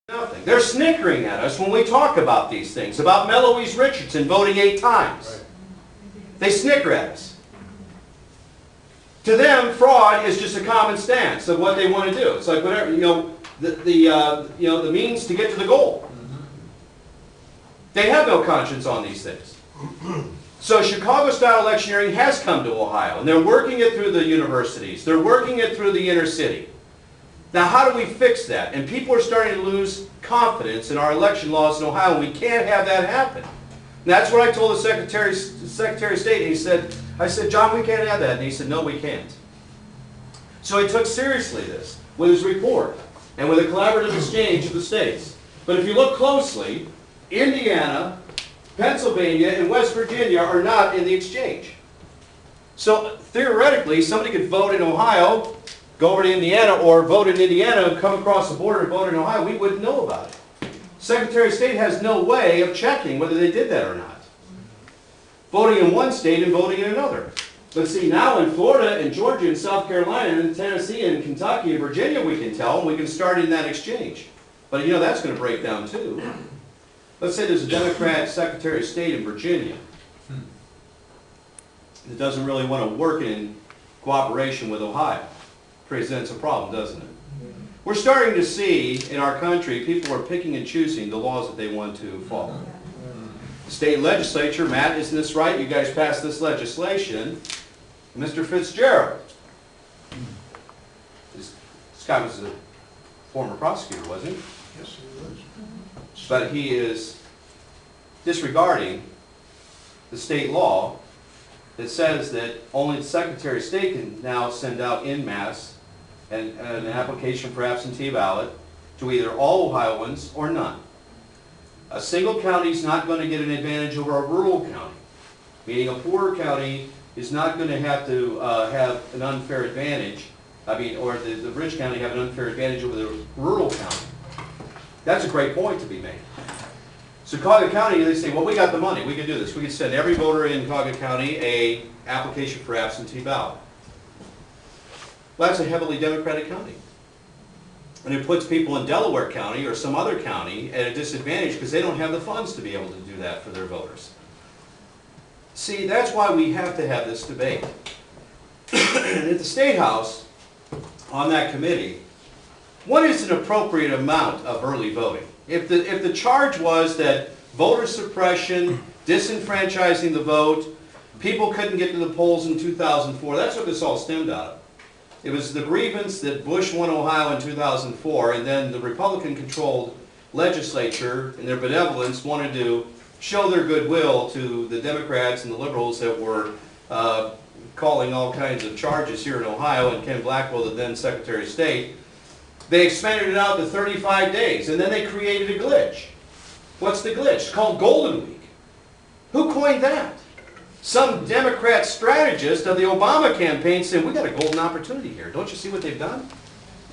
Nothing. They're snickering at us when we talk about these things, about Meloise Richardson voting 8 times. Right. They snicker at us. To them, fraud is just a common stance of what they want to do. It's like whatever, the means to get to the goal. They have no conscience on these things. So Chicago-style electioneering has come to Ohio, and they're working it through the universities. They're working it through the inner city. Now, how do we fix that? And people are starting to lose confidence in our election laws in Ohio, and we can't have that happen. And that's what I told the Secretary of State. And I said, John, we can't have that. And he said, no, we can't. So he took seriously this with his report and with a collaborative exchange of the states. But if you look closely, Indiana, Pennsylvania, and West Virginia are not in the exchange. So theoretically, somebody could vote in Ohio, go over to Indiana, or vote in Indiana and come across the border and vote in Ohio. We wouldn't know about it. Secretary of State has no way of checking whether they did that or not. Voting in one state and voting in another. But see, now in Florida and Georgia and South Carolina and Tennessee and Kentucky and Virginia we can tell, and we can start in that exchange. But you know, that's going to break down too. Let's say there's a Democrat Secretary of State in Virginia that doesn't really want to work in cooperation with Ohio. Presents a problem, doesn't it? We're starting to see in our country people are picking and choosing the laws that they want to follow. The state legislature, Matt, isn't this right? You guys passed this legislation. Mr. Fitzgerald. This guy was a former prosecutor, wasn't he? Yes, he was. But he is disregarding the state law that says that only the Secretary of State can now send out en masse an application for absentee ballot to either all Ohioans or none. A single county is not going to get an advantage over a rural county, meaning a poorer county is not going to have have an unfair advantage, or the rich county have an unfair advantage over the rural county. That's a great point to be made. So Cuyahoga County, they say, well, we got the money, we can do this. We can send every voter in Cuyahoga County an application for absentee ballot. Well, that's a heavily Democratic county. And it puts people in Delaware County or some other county at a disadvantage because they don't have the funds to be able to do that for their voters. See, that's why we have to have this debate. And at the State House, on that committee, what is an appropriate amount of early voting? If the charge was that voter suppression, disenfranchising the vote, people couldn't get to the polls in 2004, that's what this all stemmed out of. It was the grievance that Bush won Ohio in 2004, and then the Republican-controlled legislature, in their benevolence, wanted to show their goodwill to the Democrats and the liberals that were calling all kinds of charges here in Ohio, and Ken Blackwell, the then Secretary of State. They expanded it out to 35 days, and then they created a glitch. What's the glitch? It's called Golden Week. Who coined that? Some Democrat strategist of the Obama campaign said, we got a golden opportunity here. Don't you see what they've done?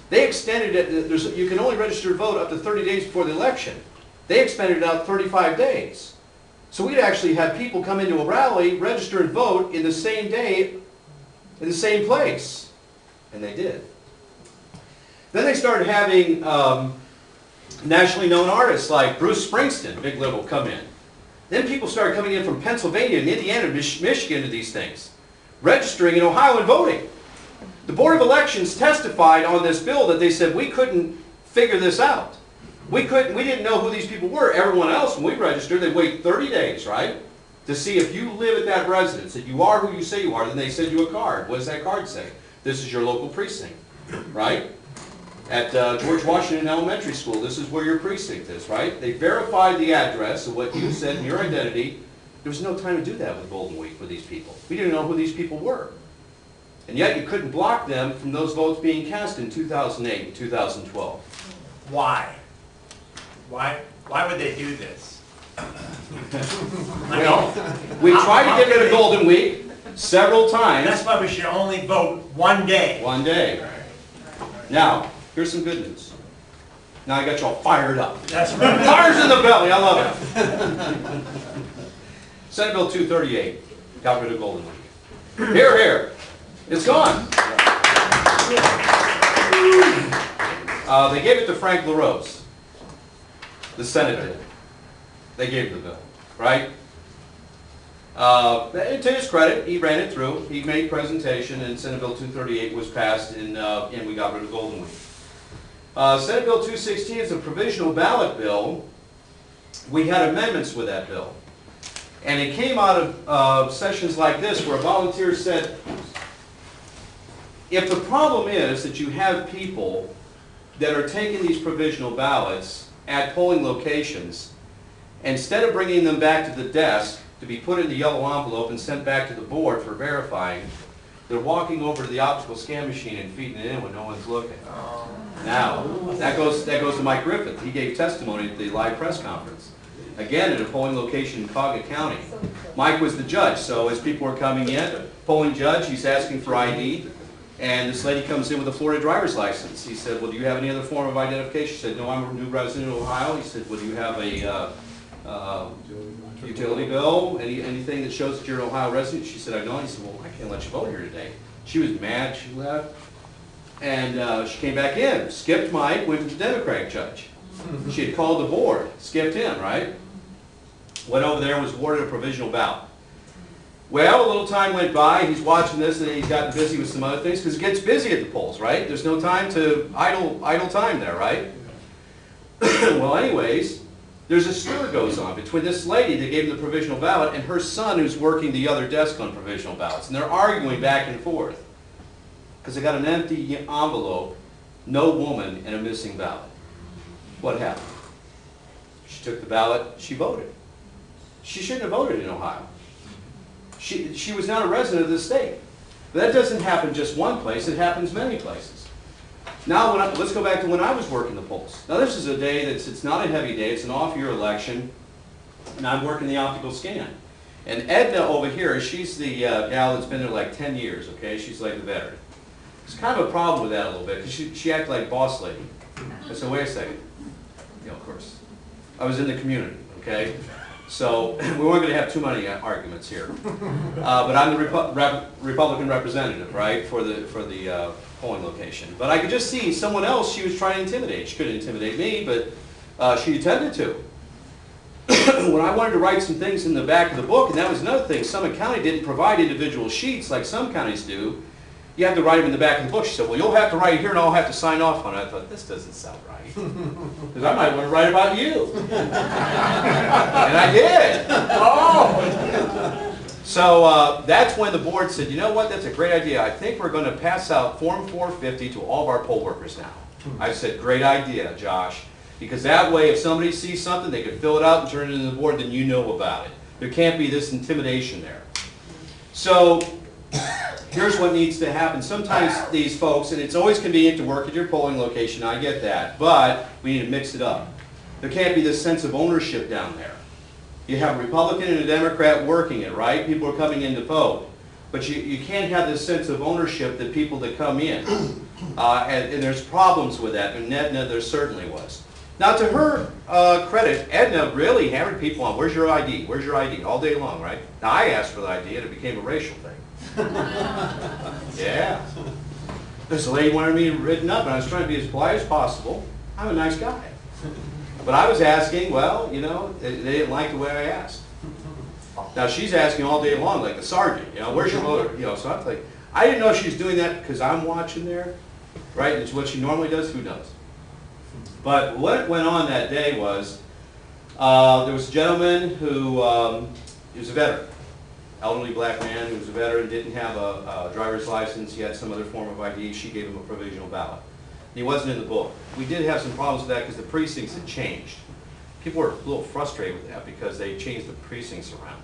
They extended it. You can only register to vote up to 30 days before the election. They expanded it out 35 days. So we'd actually have people come into a rally, register and vote in the same day, in the same place. And they did. Then they started having nationally known artists like Bruce Springsteen, big liberal, come in. Then people started coming in from Pennsylvania and Indiana and Michigan to these things, registering in Ohio and voting. The Board of Elections testified on this bill that they said we couldn't figure this out. We didn't know who these people were. Everyone else, when we registered, they wait 30 days, right, to see if you live at that residence, that you are who you say you are. Then they send you a card. What does that card say? This is your local precinct, right? At George Washington Elementary School, this is where your precinct is, right? They verified the address of what you said and your identity. There was no time to do that with Golden Week with these people. We didn't know who these people were. And yet you couldn't block them from those votes being cast in 2008 and 2012. Why? Why would they do this? Well, we tried to get rid of Golden Week several times. That's why we should only vote one day. One day. Now, here's some good news. Now I got you all fired up. That's right. Fires in the belly, I love it. Senate Bill 238 got rid of Golden Week. Here, here. It's gone. They gave it to Frank LaRose. The Senate did. They gave the bill, right? And to his credit, he ran it through, he made presentation, and Senate Bill 238 was passed, and we got rid of Golden Week. Senate Bill 216 is a provisional ballot bill. We had amendments with that bill. And it came out of sessions like this where volunteers said, if the problem is that you have people that are taking these provisional ballots at polling locations, instead of bringing them back to the desk to be put in the yellow envelope and sent back to the board for verifying, they're walking over to the optical scan machine and feeding it in when no one's looking. Now, that goes to Mike Griffith. He gave testimony at the live press conference. Again, at a polling location in Cauga County. Mike was the judge, so as people were coming in, polling judge, he's asking for ID, and this lady comes in with a Florida driver's license. He said, well, do you have any other form of identification? She said, no, I'm a new resident of Ohio. He said, well, do you have a utility bill, anything that shows that you're an Ohio resident? She said, I know. He said, well, I can't let you vote here today. She was mad, she left, and she came back in, skipped Mike, went to the Democratic judge. She had called the board, skipped him, right? Went over there and was awarded a provisional ballot. Well, a little time went by, he's watching this and he's gotten busy with some other things, because it gets busy at the polls, right? There's no time to idle time there, right? Well, anyways, there's a stir goes on between this lady that gave him the provisional ballot and her son who's working the other desk on provisional ballots. And they're arguing back and forth. Because they got an empty envelope, no woman, and a missing ballot. What happened? She took the ballot, she voted. She shouldn't have voted in Ohio. She was not a resident of the state. But that doesn't happen just one place, it happens many places. Now, let's go back to when I was working the polls. Now, this is a day it's not a heavy day, it's an off-year election, and I'm working the optical scan. And Edna over here, she's the gal that's been there like 10 years, okay? She's like the veteran. There's kind of a problem with that a little bit, because she acted like boss lady. I said, wait a second. You know, of course. I was in the community, okay? So we weren't going to have too many arguments here. But I'm the Republican representative, right, for the polling location. But I could just see someone else she was trying to intimidate. She couldn't intimidate me, but she attempted to. When I wanted to write some things in the back of the book, and that was another thing, Summit County didn't provide individual sheets like some counties do. You have to write them in the back of the book. She said, well, you'll have to write it here and I'll have to sign off on it. I thought, this doesn't sound right. Because I might want to write about you. And I did. Oh! So that's when the board said, you know what, that's a great idea. I think we're going to pass out Form 450 to all of our poll workers now. I said, great idea, Josh. Because that way, if somebody sees something, they can fill it out and turn it into the board, then you know about it. There can't be this intimidation there. So here's what needs to happen. Sometimes these folks, and it's always convenient to work at your polling location, I get that, but we need to mix it up. There can't be this sense of ownership down there. You have a Republican and a Democrat working it, right? People are coming in to vote. But you can't have this sense of ownership that people that come in. And there's problems with that, and Edna there certainly was. Now to her credit, Edna really hammered people on, where's your ID? Where's your ID? All day long, right? Now I asked for the ID and it became a racial thing. Yeah. This lady wanted me written up, and I was trying to be as polite as possible. I'm a nice guy. But I was asking, well, you know, they didn't like the way I asked. Now she's asking all day long, like the sergeant, you know, where's your voter? You know, so I'm like, I didn't know she was doing that because I'm watching there, right? It's what she normally does, who knows? But what went on that day was, there was a gentleman who he was a veteran. Elderly black man who was a veteran, didn't have a driver's license, he had some other form of ID, she gave him a provisional ballot. And he wasn't in the book. We did have some problems with that because the precincts had changed. People were a little frustrated with that because they changed the precincts around.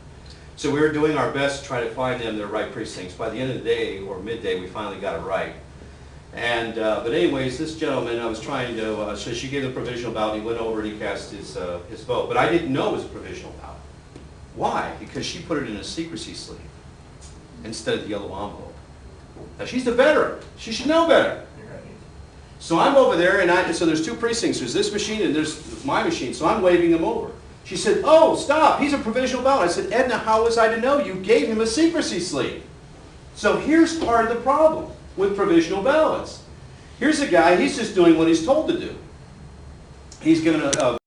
So we were doing our best to try to find them their right precincts. By the end of the day, or midday, we finally got it right. And, but anyways, this gentleman, I was trying to, so she gave the provisional ballot, he went over and he cast his vote. But I didn't know it was a provisional ballot. Why? Because she put it in a secrecy sleeve instead of the yellow envelope. Now she's a veteran. She should know better. So I'm over there, and so there's two precincts. There's this machine and there's my machine. So I'm waving them over. She said, oh, stop. He's a provisional ballot. I said, Edna, how was I to know? You gave him a secrecy sleeve. So here's part of the problem with provisional ballots. Here's a guy, he's just doing what he's told to do. He's given a